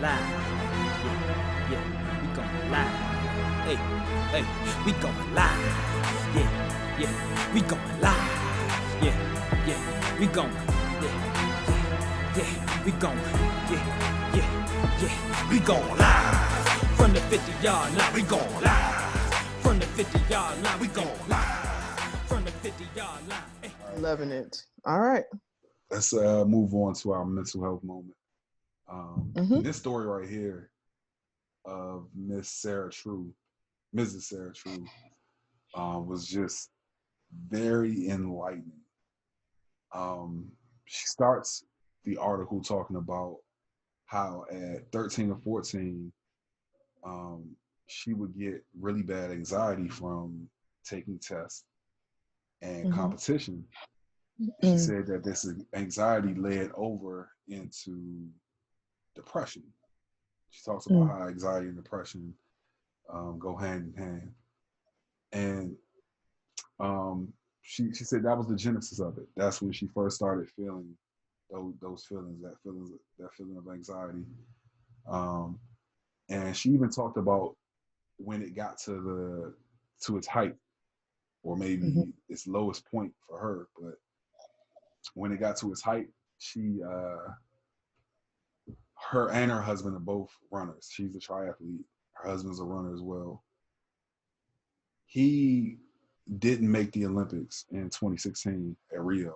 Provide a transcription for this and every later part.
live. Yeah, yeah, we going live. Hey, hey, we going live. Yeah, yeah, we going live. Yeah, yeah, we going. Yeah, yeah, yeah, we going. Yeah, yeah, yeah, we going live. From the 50-yard line, we going live. From the 50-yard line, we going live. From the 50-yard line. Hey. Loving it. All right. Let's move on to our mental health moment. This story right here of Mrs. Sara True, was just very enlightening. She starts the article talking about how at 13 or 14, she would get really bad anxiety from taking tests and competition. She said that this anxiety led over into depression. She talks about how anxiety and depression go hand in hand. And she said that was the genesis of it. That's when she first started feeling those feelings, that feeling of anxiety. And she even talked about when it got to its height, or maybe its lowest point for her. But when it got to its height, her and her husband are both runners. She's a triathlete. Her husband's a runner as well. He didn't make the Olympics in 2016 at Rio.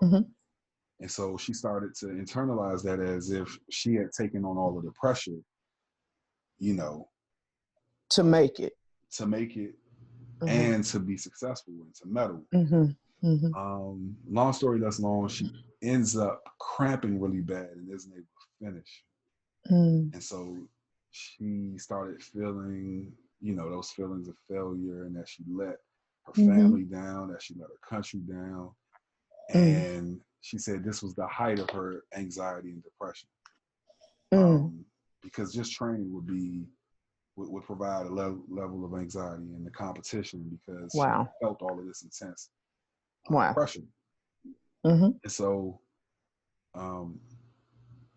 And so she started to internalize that as if she had taken on all of the pressure, to make it and to be successful and to medal. Long story less long, she ends up cramping really bad and isn't able to finish. And so she started feeling, those feelings of failure, and that she let her family down, that she let her country down. And she said this was the height of her anxiety and depression. Because just training would provide a level of anxiety in the competition, because she felt all of this intense depression. And so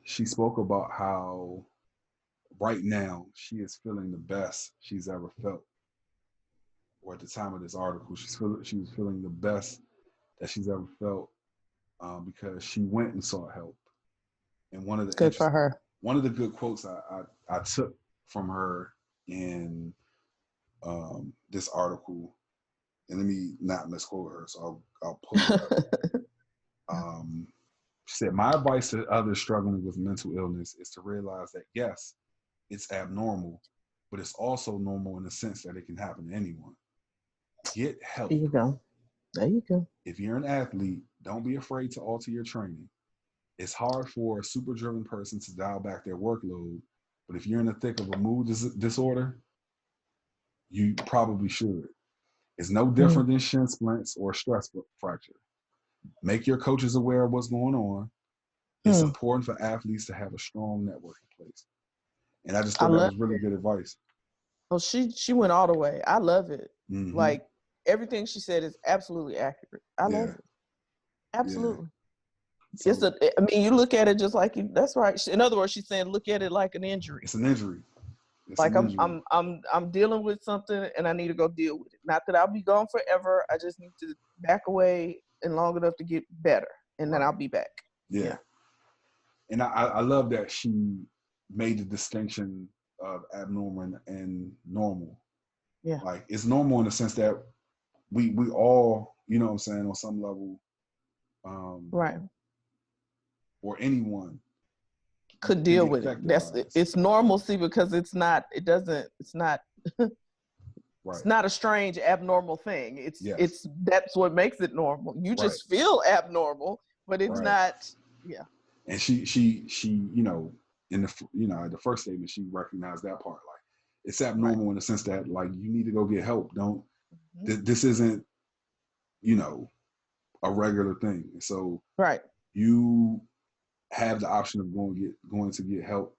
she spoke about how right now she is feeling the best she's ever felt. Or at the time of this article, she was feeling the best that she's ever felt because she went and sought help. And one of the good quotes I took from her in this article, and let me not misquote her, so I'll pull it up. She said, "My advice to others struggling with mental illness is to realize that yes, it's abnormal, but it's also normal in the sense that it can happen to anyone. Get help." There you go. If you're an athlete, don't be afraid to alter your training. It's hard for a super driven person to dial back their workload, but if you're in the thick of a mood disorder, you probably should. It's no different than shin splints or stress fracture. Make your coaches aware of what's going on. It's important for athletes to have a strong network in place. And I just thought that was really good advice. Oh, she went all the way. I love it. Like, everything she said is absolutely accurate. I love it. Absolutely. Yeah. So, you look at it just like that's right. In other words, she's saying look at it like an injury. It's an injury. I'm dealing with something and I need to go deal with it. Not that I'll be gone forever. I just need to back away and long enough to get better, and then I'll be back. Yeah. And I love that she made the distinction of abnormal and normal. Yeah. Like, it's normal in the sense that we all, you know what I'm saying, on some level, right, or anyone could deal with it. It's normalcy because it's not it's not a strange abnormal thing. It's that's what makes it normal. You just feel abnormal, but it's not. Yeah. And she in the first statement, she recognized that part. Like, it's abnormal in the sense that, like, you need to go get help. Don't this isn't a regular thing. So you have the option of going to get help,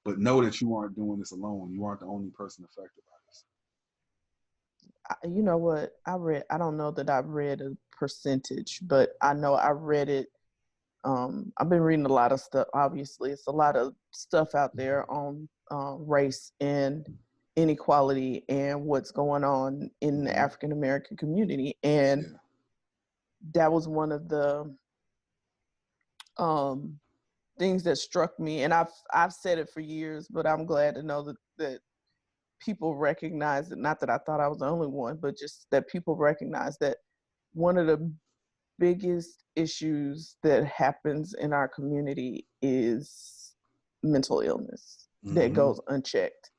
but know that you aren't doing this alone. You aren't the only person affected by this. You know what I read? I don't know that I've read a percentage, but I know I read it. I've been reading a lot of stuff. Obviously, it's a lot of stuff out there on race and inequality and what's going on in the African American community. And that was one of the things that struck me. And I've said it for years, but I'm glad to know that people recognize it. Not that I thought I was the only one, but just that people recognize that one of the biggest issues that happens in our community is mental illness that goes unchecked.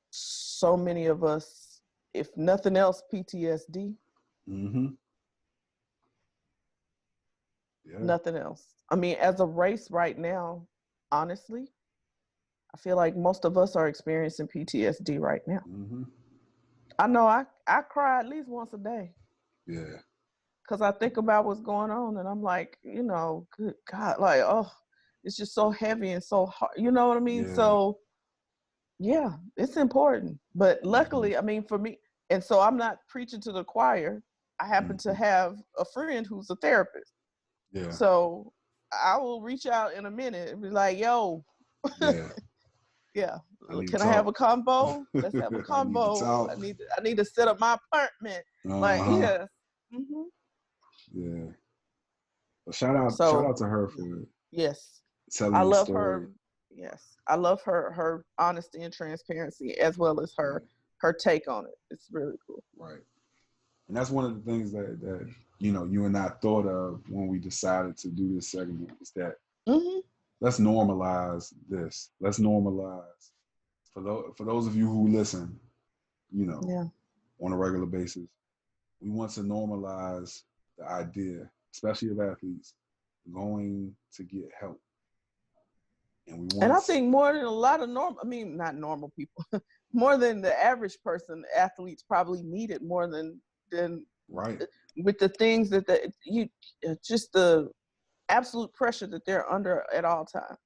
So many of us, if nothing else, PTSD. Nothing else. I mean, as a race right now, honestly, I feel like most of us are experiencing PTSD right now. I know I cry at least once a day. Yeah. Because I think about what's going on and I'm like, you know, good God, like, oh, it's just so heavy and so hard. You know what I mean? Yeah. So, yeah, it's important. But luckily, I mean, for me, and so I'm not preaching to the choir. I happen to have a friend who's a therapist. Yeah. So I will reach out in a minute and be like, yo, yeah. Can I have a combo? Let's have a combo. I need to set up my apartment. Like, yes. Yeah. Well, shout out to her for telling I love the story. her. Yes. I love her honesty and transparency as well as her take on it. It's really cool. Right. And that's one of the things that you know, you and I thought of when we decided to do this segment is that let's normalize this. Let's normalize for those of you who listen, you know, on a regular basis. We want to normalize the idea, especially of athletes, going to get help. And I think more than a lot of not normal people, more than the average person, athletes probably need it more than right. With the things that just the absolute pressure that they're under at all times.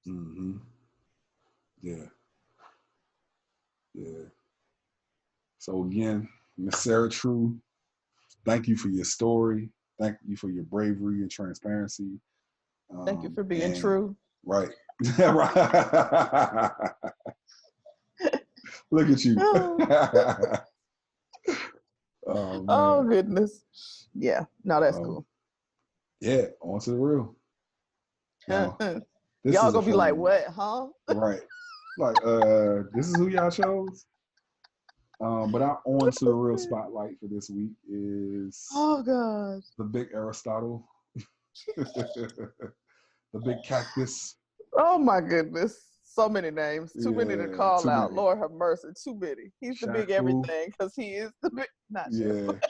Yeah. So again, Miss Sara True, thank you for your story. Thank you for your bravery and transparency. Thank you for being true. Right. Look at you. Oh goodness. Yeah. No, that's cool. Yeah, on to the real. Now, y'all gonna be like, what, huh? Right. Like, this is who y'all chose? But our on to the real spotlight for this week is the big Aristotle. The big cactus. Oh my goodness. So many names. Too many to call out. Many. Lord have mercy. Too many. He's the big everything because he is the big not Shaq.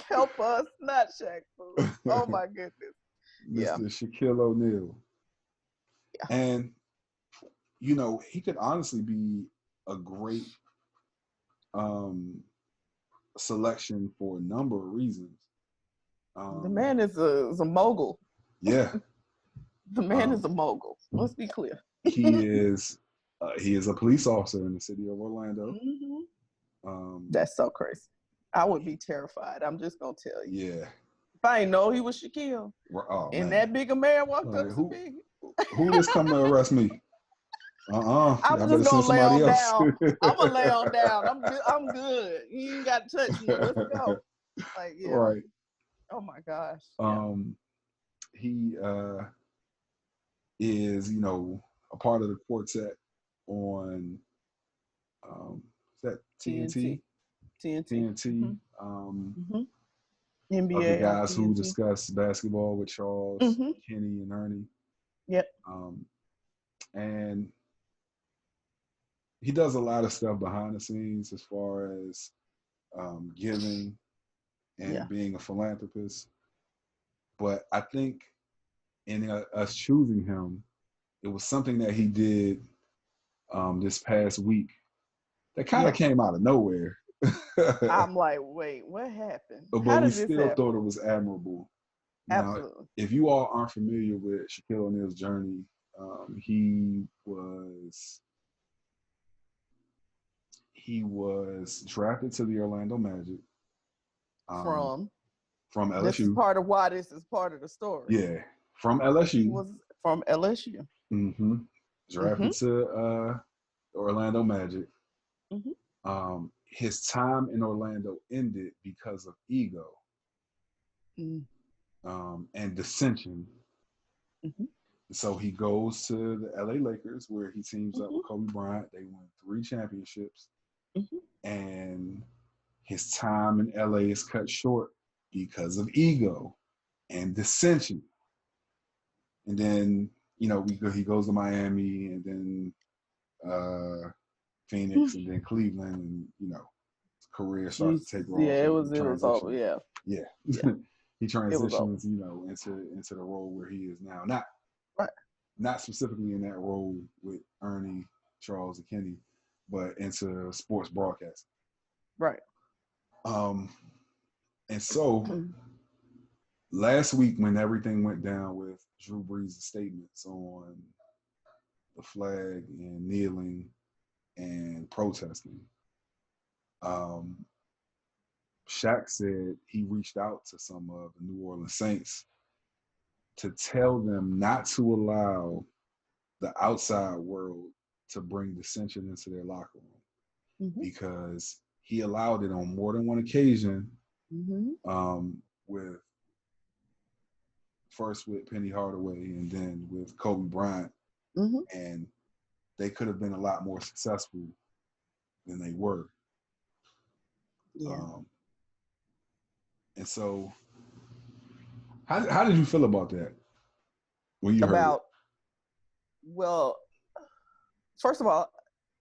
Help us, not Shaq Fu. Oh my goodness. Mr. Shaquille O'Neal. Yeah. And you know, he could honestly be a great selection for a number of reasons. The man is a mogul. Yeah. The man is a mogul. Let's be clear. He is a police officer in the city of Orlando. That's so crazy. I would be terrified. I'm just gonna tell you. Yeah. If I didn't know he was Shaquille, and that big a man walked up to me, who just come to arrest me? I'm just gonna lay on down. I'm gonna lay on down. I'm good. You ain't got to touch me. Let's go. Like, yeah. Right. Oh my gosh. He is, you know, a part of the quartet on is that TNT? TNT. NBA. Of the guys who discuss basketball with Charles, Kenny, and Ernie. Yep. And he does a lot of stuff behind the scenes as far as giving and being a philanthropist. But I think in us choosing him, it was something that he did this past week that kind of came out of nowhere. I'm like, wait, what happened? But we still thought it was admirable. Absolutely. Now, if you all aren't familiar with Shaquille O'Neal's journey, he was drafted to the Orlando Magic from LSU. This is part of why this is part of the story. Yeah, from LSU. He was from LSU. Mm-hmm. Drafted to Orlando Magic. Mm-hmm. His time in Orlando ended because of ego and dissension. Mm-hmm. So he goes to the LA Lakers, where he teams up with Kobe Bryant. They win 3 championships. And his time in LA is cut short because of ego and dissension. And then, you know, he goes to Miami, and then Phoenix, and then Cleveland, and, you know, his career starts to take off. Yeah, it was over. Yeah. He transitions, you know, into the role where he is now. Not specifically in that role with Ernie, Charles, and Kenny, but into sports broadcasting. Right. And so last week, when everything went down with Drew Brees' statements on the flag and kneeling and protesting, Shaq said he reached out to some of the New Orleans Saints to tell them not to allow the outside world to bring dissension into their locker room, because he allowed it on more than one occasion. With Penny Hardaway, and then with Kobe Bryant, and they could have been a lot more successful than they were. And so, how did you feel about that when you heard it? Well, first of all,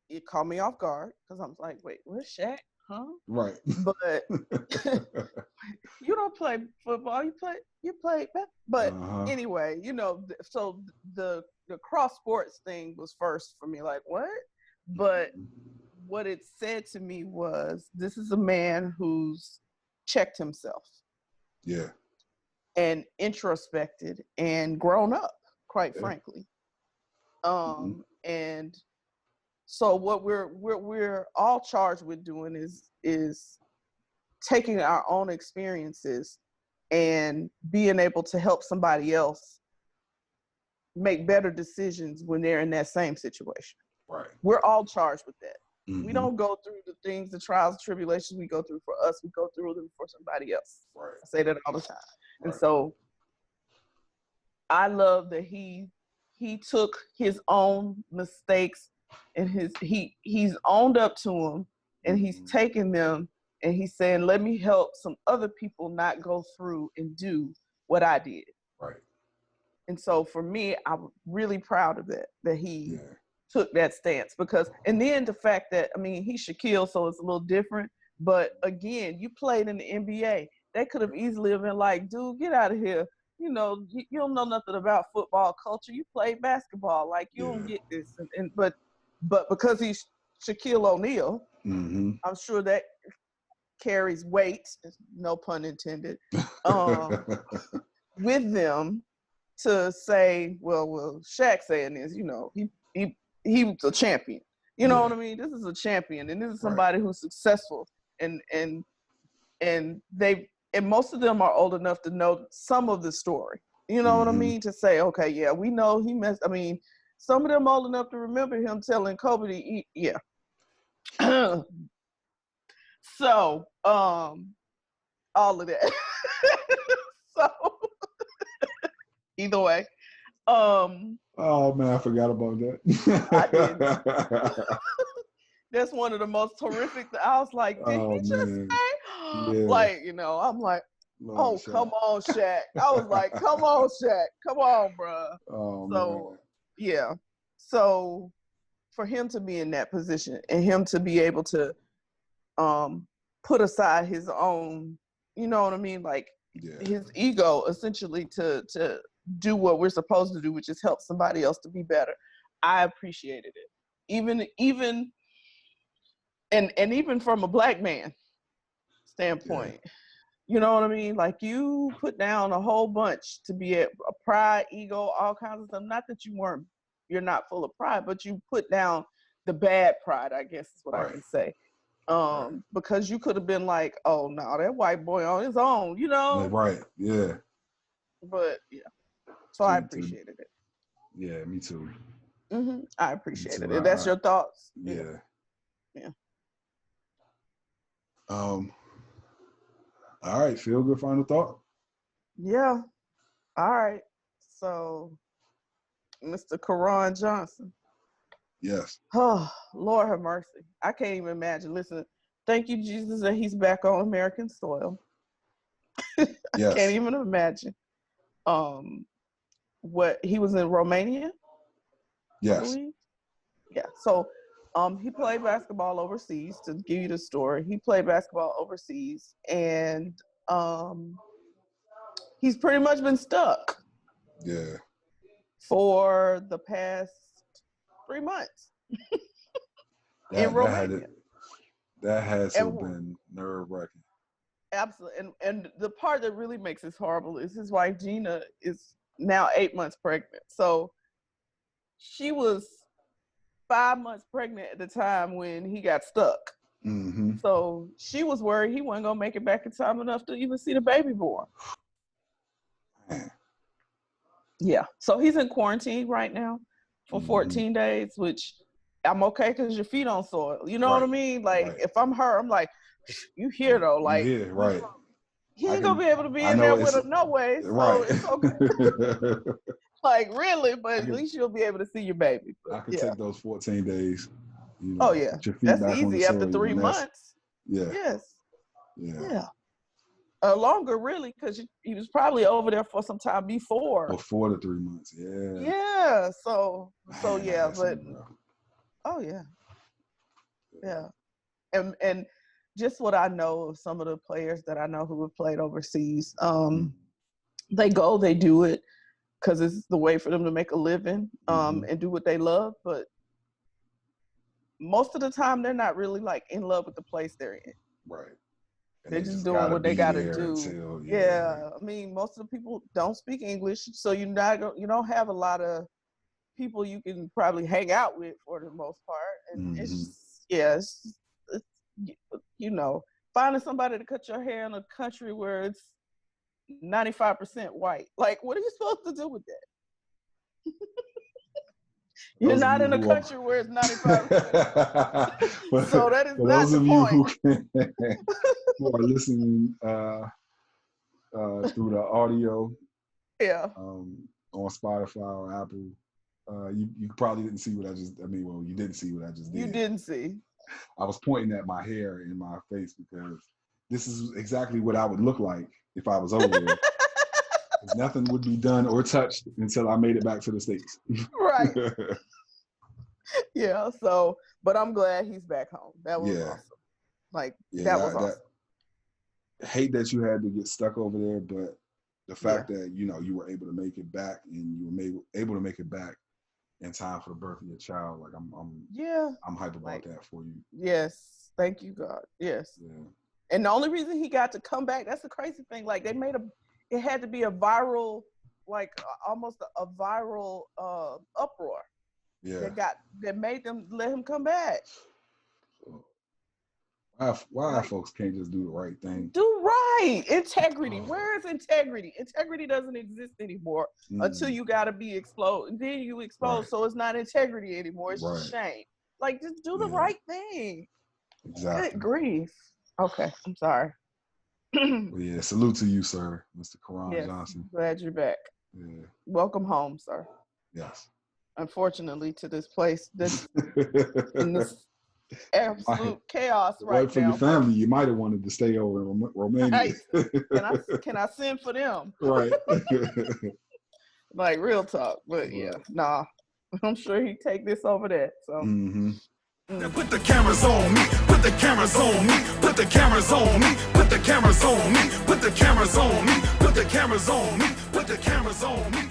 it caught me off guard because I was like, "Wait, what's Shaq? Huh?" Right. But you don't play football. You play. But anyway, you know. So the cross sports thing was first for me. Like, what? But what it said to me was, this is a man who's checked himself. Yeah. And introspected and grown up, quite frankly. And so what we're all charged with doing is taking our own experiences and being able to help somebody else make better decisions when they're in that same situation. Right. We're all charged with that. We don't go through the things, the trials, the tribulations we go through for us. We go through them for somebody else. Right. I say that all the time. Right. And so I love that he took his own mistakes and he's owned up to them, and he's taken them, and he's saying, let me help some other people not go through and do what I did. Right. And so for me, I'm really proud of that he took that stance, because, and then the fact that, I mean, he's Shaquille, so it's a little different, but again, you played in the NBA. They could have easily been like, dude, get out of here. You know, you don't know nothing about football culture. You play basketball, like you don't get this. But because he's Shaquille O'Neal, I'm sure that carries weight, no pun intended, with them to say, well, Shaq saying this, you know, he was a champion. You know what I mean? This is a champion, and this is somebody who's successful, and most of them are old enough to know some of the story. You know what I mean? To say, okay, yeah, we know he messed. I mean, some of them old enough to remember him telling Kobe to eat. Yeah. So, all of that. So, either way. Oh man, I forgot about that. I did. That's one of the most horrific. I was like, did he just say? Like, you know, I'm like, Lord, Shaq. Come on, Shaq. I was like, come on, Shaq. Come on, bro. Oh, so, man. Yeah. So, for him to be in that position and him to be able to put aside his own, you know what I mean? Like, his ego, essentially, to do what we're supposed to do, which is help somebody else to be better. I appreciated it. Even even from a Black man standpoint, you know what I mean? Like, you put down a whole bunch to be a pride, ego, all kinds of stuff. Not that you're not full of pride, but you put down the bad pride, I guess is what I can say. Because you could have been like, oh no, that white boy on his own, you know? Right, yeah. But yeah. So I appreciated it. Yeah, me too. I appreciate it. If that's your thoughts. Yeah. Yeah. All right, feel good final thought? Yeah. All right. So, Mr. Karan Johnson. Yes. Oh, Lord have mercy. I can't even imagine. Listen, thank you, Jesus, that he's back on American soil. I can't even imagine. What he was in Romania? Yes. I believe. Yeah. So he played basketball overseas. To give you the story, he played basketball overseas, and he's pretty much been stuck. Yeah. For the past 3 months. In Romania. That has to have been nerve-wracking. Absolutely. And the part that really makes this horrible is his wife Gina is now 8 months pregnant. So she was 5 months pregnant at the time when he got stuck. So she was worried he wasn't gonna make it back in time enough to even see the baby born. Yeah. So he's in quarantine right now for 14 days, which I'm okay because your feet on soil. You know what I mean? Like if I'm her, I'm like, you here though? Like, yeah, right. He ain't gonna be able to be in there with her no way. So it's okay. Like really, but at least you'll be able to see your baby. But, I could take those 14 days. You know, put your feet that's back easy after 3 months. Yeah. Yes. Yeah. Longer, really, because he was probably over there for some time before. Before the 3 months, yeah. Yeah. So yeah, but yeah. And just what I know of some of the players that I know who have played overseas, they do it because it's the way for them to make a living and do what they love. But most of the time, they're not really like in love with the place they're in. Right. And they're just doing what they got to do. I mean, most of the people don't speak English, so you don't have a lot of people you can probably hang out with for the most part. And it's finding somebody to cut your hair in a country where it's 95% white. Like, what are you supposed to do with that? You're not in a country where it's 95%. So that is not the point. Who are listening through the audio on Spotify or Apple, you probably didn't see what I just, you didn't see what I just did. You didn't see. I was pointing at my hair in my face because this is exactly what I would look like if I was over there. Nothing would be done or touched until I made it back to the States. Right. Yeah, so, but I'm glad he's back home. That was awesome. Like, that was awesome. Hate that you had to get stuck over there, but the fact that, you were able to make it back and you were able to make it back in time for the birth of your child, like, I'm hype about that for you. Yes. Thank you, God. Yes. Yeah. And the only reason he got to come back, that's the crazy thing. Like, it had to be a viral, like almost a viral uproar. Yeah. That made them let him come back. Why folks can't just do the right thing? Do right. Integrity. Where is integrity? Integrity doesn't exist anymore until you gotta be exposed. And then you expose, so it's not integrity anymore. It's just shame. Like, just do the right thing. Exactly. Good grief. Okay, I'm sorry. Well, salute to you, sir, Mr. Karan Johnson. Glad you're back. Yeah. Welcome home, sir. Yes. Unfortunately, to this place that's in this absolute chaos right now. For your family, you might have wanted to stay over in Romania. Can I send for them? Right. Like, real talk. But nah. I'm sure he'd take this over there. So. Put the cameras on me, put the cameras on me, put the cameras on me, put the cameras on me, put the cameras on me, put the cameras on me, put the cameras on me.